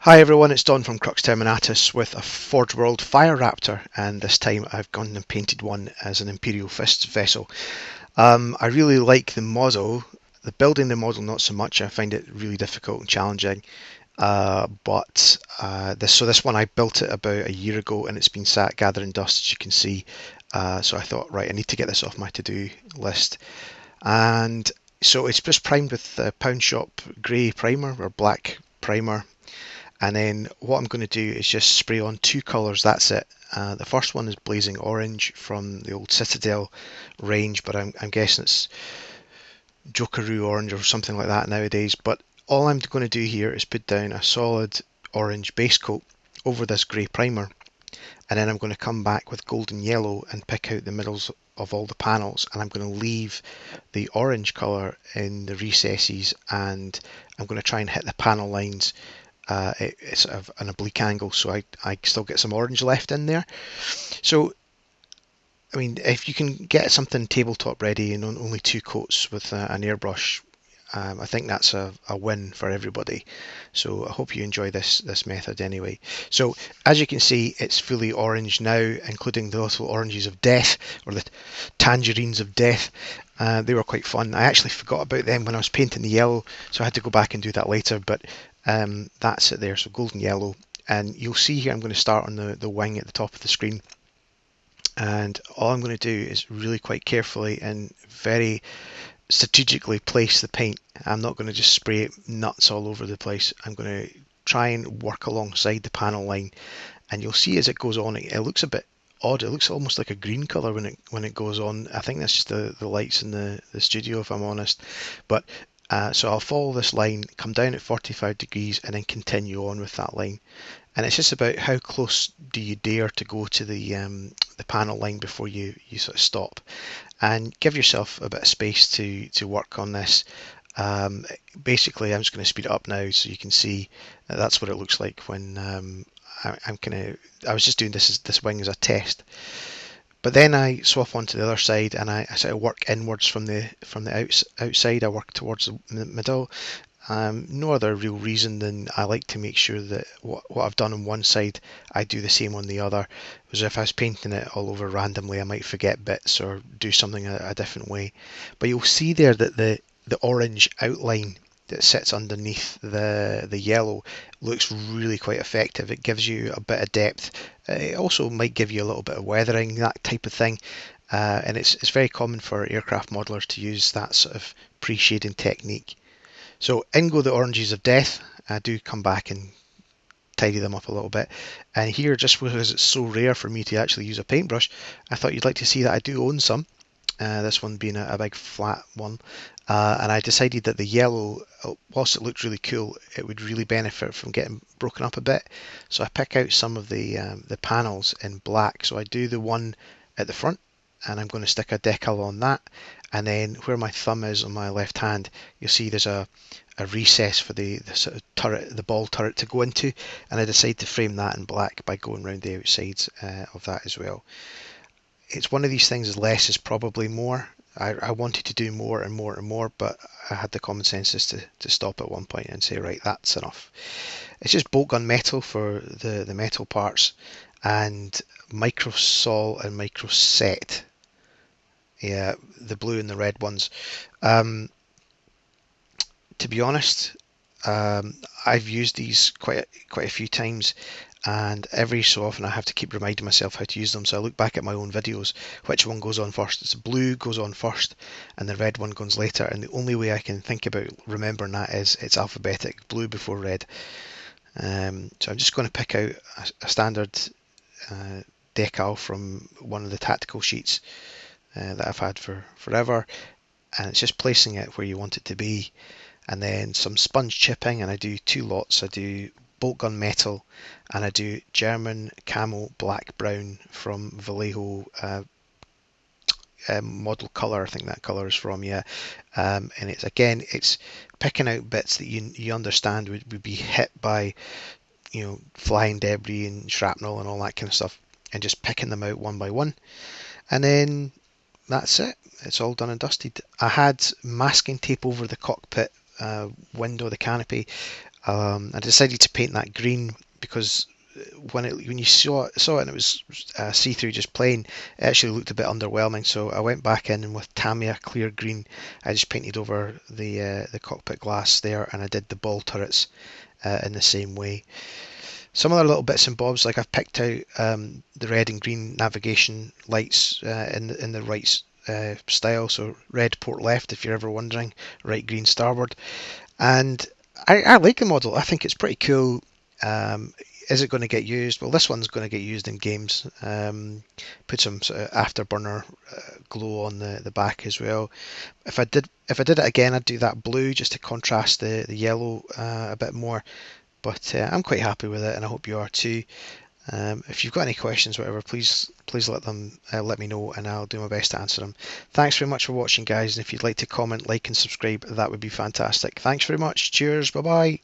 Hi everyone, it's Don from Crux Terminatus with a Forgeworld Fire Raptor, and this time I've gone and painted one as an Imperial Fist vessel. I really like the model. Building the model not so much. I find it really difficult and challenging. But this one I built it about a year ago, and it's been sat gathering dust, as you can see. So I thought, right, I need to get this off my to-do list. And so it's just primed with Pound Shop grey primer or black primer. And then what I'm going to do is just spray on two colours, that's it. The first one is Blazing Orange from the old Citadel range, but I'm guessing it's Jokeroo Orange or something like that nowadays. But all I'm going to do here is put down a solid orange base coat over this grey primer, and then I'm going to come back with golden yellow and pick out the middles of all the panels, and I'm going to leave the orange colour in the recesses, and I'm going to try and hit the panel lines. It's sort of an oblique angle, so I still get some orange left in there. So, I mean, if you can get something tabletop ready and only two coats with an airbrush, I think that's a win for everybody. So I hope you enjoy this method anyway. So as you can see, it's fully orange now, including the little oranges of death, or the tangerines of death. They were quite fun. I actually forgot about them when I was painting the yellow, so I had to go back and do that later. But that's it there. So golden yellow, and you'll see here I'm going to start on the wing at the top of the screen. And all I'm going to do is really quite carefully and very strategically place the paint. I'm not going to just spray it nuts all over the place. I'm going to try and work alongside the panel line, and you'll see as it goes on, it looks a bit odd. It looks almost like a green colour when it goes on. I think that's just the lights in the studio, if I'm honest. But so I'll follow this line, come down at 45 degrees, and then continue on with that line. And it's just about how close do you dare to go to the panel line before you sort of stop, and give yourself a bit of space to work on this. Basically, I'm just going to speed it up now so you can see that's what it looks like when I was just doing this wing as a test. But then I swap onto the other side, and I sort of work inwards from the outside. I work towards the middle. No other real reason than I like to make sure that what I've done on one side, I do the same on the other. Because if I was painting it all over randomly, I might forget bits or do something a different way. But you'll see there that the orange outline that sits underneath the yellow looks really quite effective. It gives you a bit of depth. It also might give you a little bit of weathering, that type of thing. And it's very common for aircraft modelers to use that sort of pre-shading technique. So in go the oranges of death. I do come back and tidy them up a little bit. And here, just because it's so rare for me to actually use a paintbrush, I thought you'd like to see that I do own some. This one being a big flat one. And I decided that the yellow, whilst it looked really cool, it would really benefit from getting broken up a bit. So I pick out some of the panels in black. So I do the one at the front, and I'm going to stick a decal on that. And then where my thumb is on my left hand, you'll see there's a recess for the sort of turret, the ball turret to go into, and I decided to frame that in black by going around the outsides of that as well. It's one of these things, less is probably more. I wanted to do more and more and more, but I had the common sense to stop at one point and say, right, that's enough. It's just bolt gun metal for the metal parts, and microsol and microset. Yeah, the blue and the red ones. Um, to be honest, I've used these quite a few times, and every so often I have to keep reminding myself how to use them. So I look back at my own videos, which one goes on first. It's blue goes on first, and the red one goes later. And the only way I can think about remembering that is it's alphabetic, blue before red. So I'm just going to pick out a standard decal from one of the tactical sheets that I've had for forever, and it's just placing it where you want it to be. And then some sponge chipping, and I do two lots. I do bolt gun metal, and I do German camo black brown from Vallejo model color. I think that color is from, yeah. And it's picking out bits that you understand would be hit by flying debris and shrapnel and all that kind of stuff, and just picking them out one by one. And then that's it. It's all done and dusted. I had masking tape over the cockpit window, the canopy. I decided to paint that green because when you saw it and it was see-through, just plain, it actually looked a bit underwhelming. So I went back in and with Tamiya clear green, I just painted over the cockpit glass there, and I did the ball turrets in the same way. Some other little bits and bobs, like I've picked out the red and green navigation lights in the right style. So red port left, if you're ever wondering, right green starboard. And I like the model. I think it's pretty cool. Um, is it going to get used? Well, this one's going to get used in games. Put some sort of afterburner glow on the back as well. If I did it again, I'd do that blue just to contrast the yellow a bit more. But I'm quite happy with it, and I hope you are too. If you've got any questions, whatever, please let me know, and I'll do my best to answer them. Thanks very much for watching, guys. And if you'd like to comment, like, and subscribe, that would be fantastic. Thanks very much. Cheers. Bye bye.